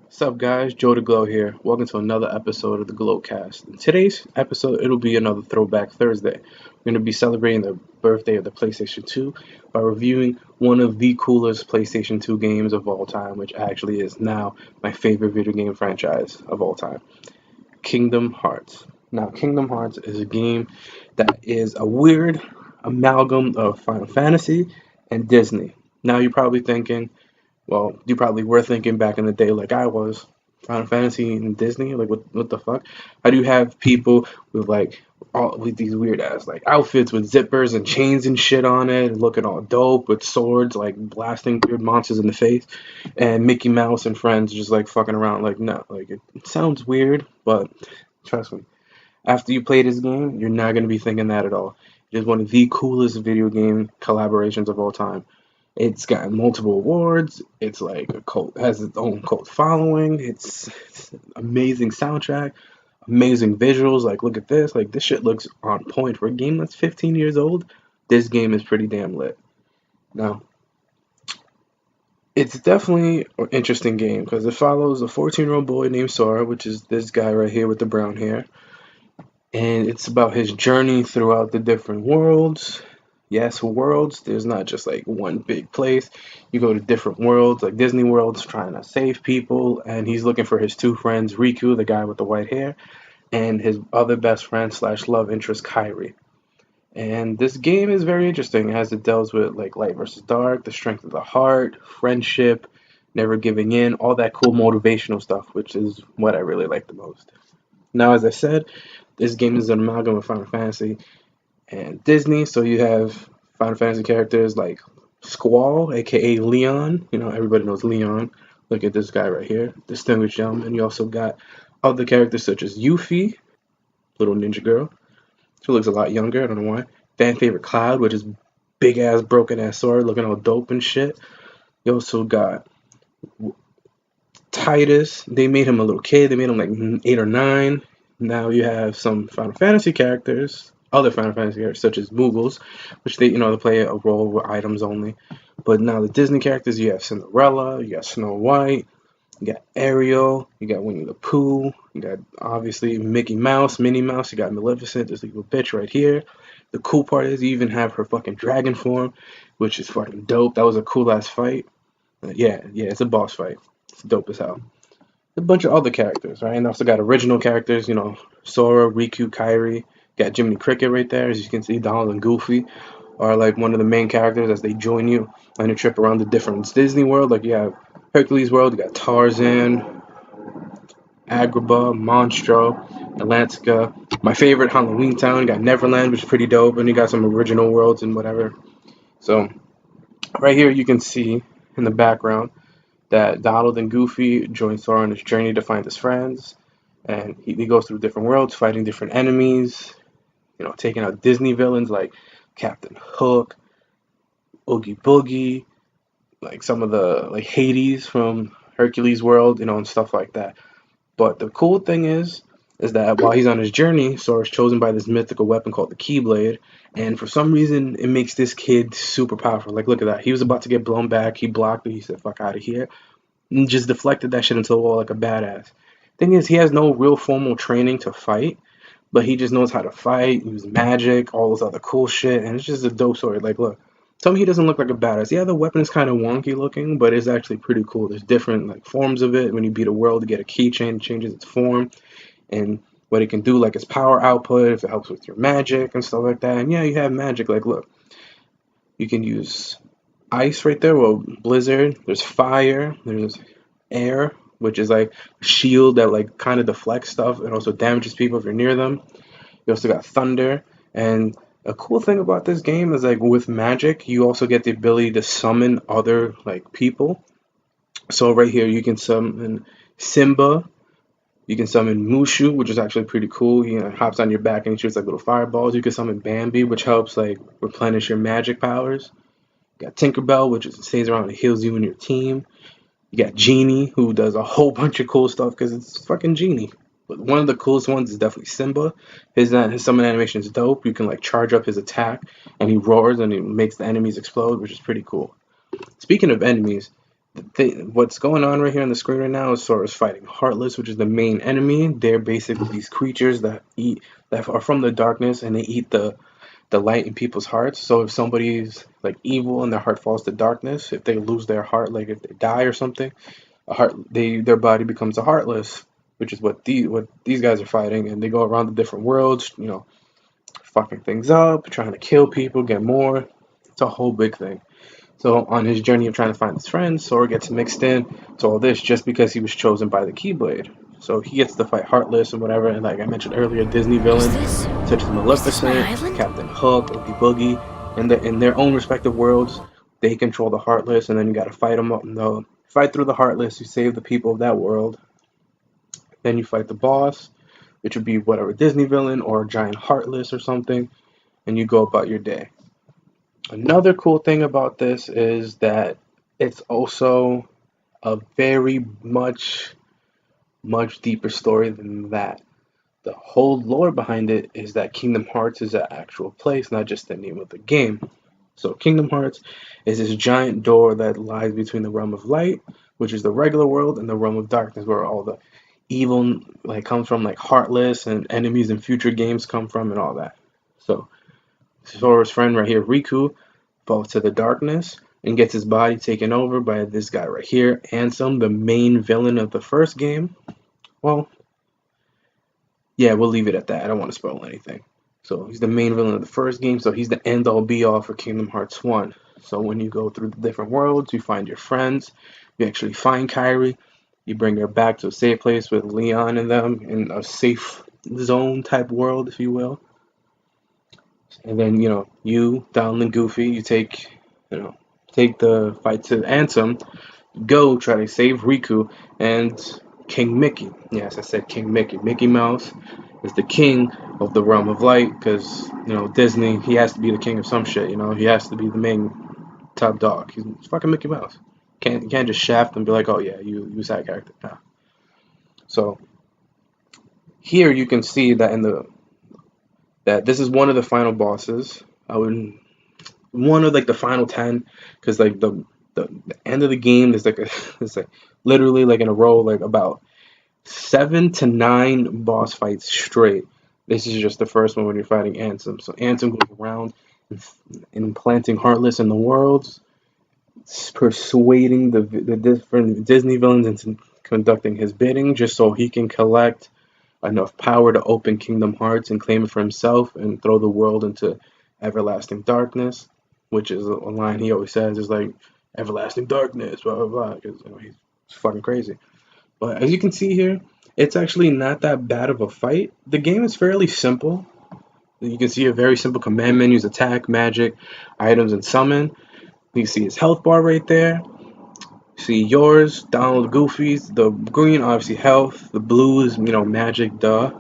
What's up, guys? Joe the Glow here. Welcome to another episode of the Glowcast. In today's episode, it'll be another Throwback Thursday. We're going to be celebrating the birthday of the PlayStation 2 by reviewing one of the coolest PlayStation 2 games of all time, which actually is now my favorite video game franchise of all time, Kingdom Hearts. Now, Kingdom Hearts is a game that is a weird amalgam of Final Fantasy and Disney. Now, you're probably thinking, well, you probably were thinking back in the day, like I was, Final Fantasy and Disney. Like, what the fuck? How do you have people with with these weird ass like outfits with zippers and chains and shit on it, looking all dope with swords, like blasting weird monsters in the face, and Mickey Mouse and friends just like fucking around? Like, no, like it sounds weird, but trust me, after you play this game, you're not gonna be thinking that at all. It is one of the coolest video game collaborations of all time. It's got multiple awards. It's like a cult, has its own cult following. It's amazing soundtrack, amazing visuals. Like, look at this. Like, this shit looks on point for a game that's 15 years old. This game is pretty damn lit. Now, it's definitely an interesting game because it follows a 14-year-old boy named Sora, which is this guy right here with the brown hair, and it's about his journey throughout the different worlds. Yes, worlds. There's not just like one big place. You go to different worlds, like Disney World's trying to save people, and he's looking for his two friends, Riku, the guy with the white hair, and his other best friend slash love interest, Kairi. And this game is very interesting as it deals with like light versus dark, the strength of the heart, friendship, never giving in, all that cool motivational stuff, which is what I really like the most. Now, as I said, this game is an amalgam of Final Fantasy and Disney. So you have Final Fantasy characters like Squall, aka Leon. You know, everybody knows Leon. Look at this guy right here, distinguished gentleman. You also got other characters such as Yuffie, little ninja girl. She looks a lot younger. I don't know why. Fan favorite Cloud, which is big ass broken ass sword, looking all dope and shit. You also got Titus. They made him a little kid. They made him like 8 or 9. Now you have some Final Fantasy characters, other Final Fantasy characters such as Moogles, which they play a role with items only. But now the Disney characters, you have Cinderella, you got Snow White, you got Ariel, you got Winnie the Pooh, you got obviously Mickey Mouse, Minnie Mouse, you got Maleficent, this little bitch right here. The cool part is you even have her fucking dragon form, which is fucking dope. That was a cool ass fight. Yeah, it's a boss fight. It's dope as hell. A bunch of other characters, right? And also got original characters, Sora, Riku, Kairi. Got Jiminy Cricket right there. As you can see, Donald and Goofy are like one of the main characters as they join you on your trip around the different Disney World. Like you have Hercules World, you got Tarzan, Agrabah, Monstro, Atlantica. My favorite, Halloween Town. You got Neverland, which is pretty dope, and you got some original worlds and whatever. So right here you can see in the background that Donald and Goofy join Sora on his journey to find his friends, and he goes through different worlds, fighting different enemies, taking out Disney villains like Captain Hook, Oogie Boogie, like some of the like Hades from Hercules World, and stuff like that. But the cool thing is that while he's on his journey, Sora's chosen by this mythical weapon called the Keyblade, and for some reason it makes this kid super powerful. Like, look at that. He was about to get blown back. He blocked it. He said, "Fuck out of here," and just deflected that shit into the wall like a badass. Thing is, he has no real formal training to fight, but he just knows how to fight, use magic, all this other cool shit, and it's just a dope story. Like, look, tell me he doesn't look like a badass. Yeah, the weapon is kind of wonky looking, but it's actually pretty cool. There's different like forms of it. When you beat a world, you get a keychain, it changes its form, and what it can do, like its power output, if it helps with your magic and stuff like that. And yeah, you have magic. Like, look, you can use ice right there, well, blizzard. There's fire. There's air, which is like a shield that like kind of deflects stuff and also damages people if you're near them. You also got thunder, and a cool thing about this game is like with magic, you also get the ability to summon other like people. So right here, you can summon Simba. You can summon Mushu, which is actually pretty cool. He hops on your back and he shoots like little fireballs. You can summon Bambi, which helps like replenish your magic powers. You got Tinkerbell, which stays around and heals you and your team. You got Genie, who does a whole bunch of cool stuff because it's fucking Genie. But one of the coolest ones is definitely Simba. His summon animation is dope. You can like charge up his attack, and he roars and he makes the enemies explode, which is pretty cool. Speaking of enemies, what's going on right here on the screen right now is Sora's fighting Heartless, which is the main enemy. They're basically these creatures that are from the darkness, and they eat the light in people's hearts. So if somebody's like evil and their heart falls to darkness, if they lose their heart, like if they die or something, their body becomes a heartless, which is what these guys are fighting, and they go around the different worlds, fucking things up, trying to kill people, get more. It's a whole big thing. So on his journey of trying to find his friends, Sora gets mixed in to all this just because he was chosen by the Keyblade. So he gets to fight Heartless and whatever, and like I mentioned earlier, Disney villains such as Maleficent, Captain Hook, Oogie Boogie, and in their own respective worlds, they control the Heartless, and then you got to fight them up. No, fight through the Heartless. You save the people of that world. Then you fight the boss, which would be whatever Disney villain or a giant Heartless or something, and you go about your day. Another cool thing about this is that it's also a very much deeper story than that. The whole lore behind it is that Kingdom Hearts is an actual place, not just the name of the game. So Kingdom Hearts is this giant door that lies between the realm of light, which is the regular world, and the realm of darkness, where all the evil like comes from, like Heartless and enemies in future games come from, and all that. So Sora's friend right here, Riku, falls to the darkness and gets his body taken over by this guy right here, Ansem, the main villain of the first game. Well, yeah, we'll leave it at that. I don't want to spoil anything. So he's the main villain of the first game, so he's the end all be all for Kingdom Hearts 1. So when you go through the different worlds, you find your friends, you actually find Kairi, you bring her back to a safe place with Leon and them in a safe zone type world, if you will. And then, you, Donald and Goofy, take the fight to Ansem, go try to save Riku and King Mickey. Yes, I said King Mickey. Mickey Mouse is the king of the realm of light because, Disney, he has to be the king of some shit, he has to be the main top dog. He's fucking Mickey Mouse. You can't just shaft and be like, oh yeah, you side character. Nah. So here you can see that that this is one of the final bosses. One of like the final 10, because like the end of the game is like it's like literally like in a row, like about 7 to 9 boss fights straight. This is just the first one when you're fighting Ansem. So Ansem goes around implanting Heartless in the worlds, persuading the different Disney villains into conducting his bidding just so he can collect enough power to open Kingdom Hearts and claim it for himself and throw the world into everlasting darkness, which is a line he always says is like everlasting darkness, blah blah blah, because he's fucking crazy. But as you can see here, it's actually not that bad of a fight. The game is fairly simple. You can see a very simple command menus: attack, magic, items, and summon. You can see his health bar right there. See yours, Donald, Goofy's. The green, obviously health. The blue is, magic, duh.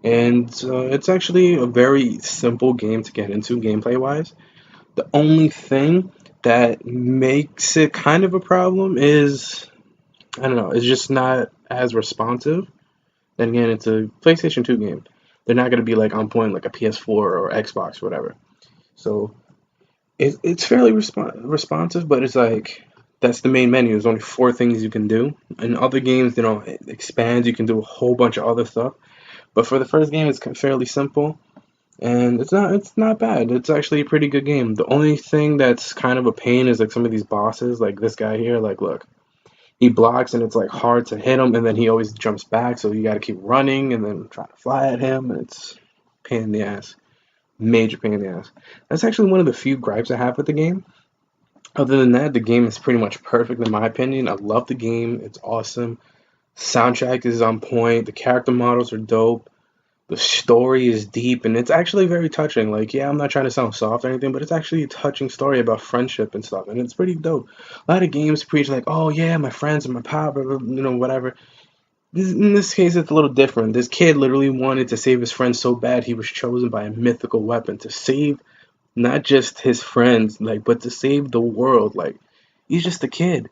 And it's actually a very simple game to get into gameplay-wise. The only thing that makes it kind of a problem is, I don't know, it's just not as responsive. Then again, it's a PlayStation 2 game. They're not going to be like on point like a PS4 or Xbox or whatever. So it's fairly responsive, but it's like that's the main menu. There's only 4 things you can do. In other games, it expands. You can do a whole bunch of other stuff. But for the first game, it's fairly simple, and it's not bad. It's actually a pretty good game. The only thing that's kind of a pain is like some of these bosses, like this guy here. Like, look, he blocks, and it's like hard to hit him, and then he always jumps back, so you got to keep running and then try to fly at him. And it's a pain in the ass, major pain in the ass. That's actually one of the few gripes I have with the game. Other than that, the game is pretty much perfect in my opinion. I love the game. It's awesome. Soundtrack is on point. The character models are dope. The story is deep, and it's actually very touching. Like, yeah, I'm not trying to sound soft or anything, but it's actually a touching story about friendship and stuff, and it's pretty dope. A lot of games preach like, oh yeah, my friends and my pop, whatever. In this case, it's a little different. This kid literally wanted to save his friends so bad he was chosen by a mythical weapon to save not just his friends, like, but to save the world. Like, he's just a kid.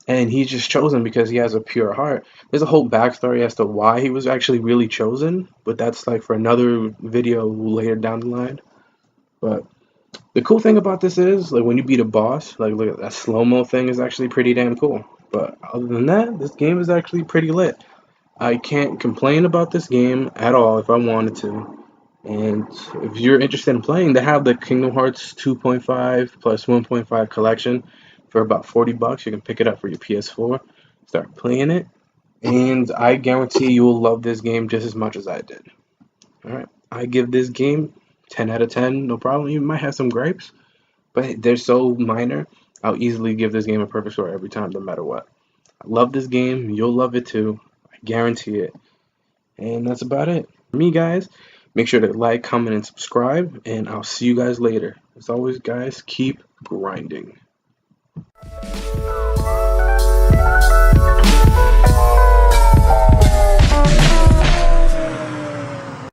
And he's just chosen because he has a pure heart. There's a whole backstory as to why he was actually really chosen, but that's like for another video later down the line. But the cool thing about this is, like, when you beat a boss, like, look at that slow-mo thing is actually pretty damn cool. But other than that, this game is actually pretty lit. I can't complain about this game at all if I wanted to. And if you're interested in playing, they have the Kingdom Hearts 2.5 plus 1.5 collection for about $40. You can pick it up for your PS4, start playing it, and I guarantee you will love this game just as much as I did. All right, I give this game 10 out of 10, no problem. You might have some gripes, but they're so minor. I'll easily give this game a perfect score every time, no matter what. I love this game. You'll love it too. I guarantee it. And that's about it. For me, guys, make sure to like, comment, and subscribe, and I'll see you guys later. As always, guys, keep grinding.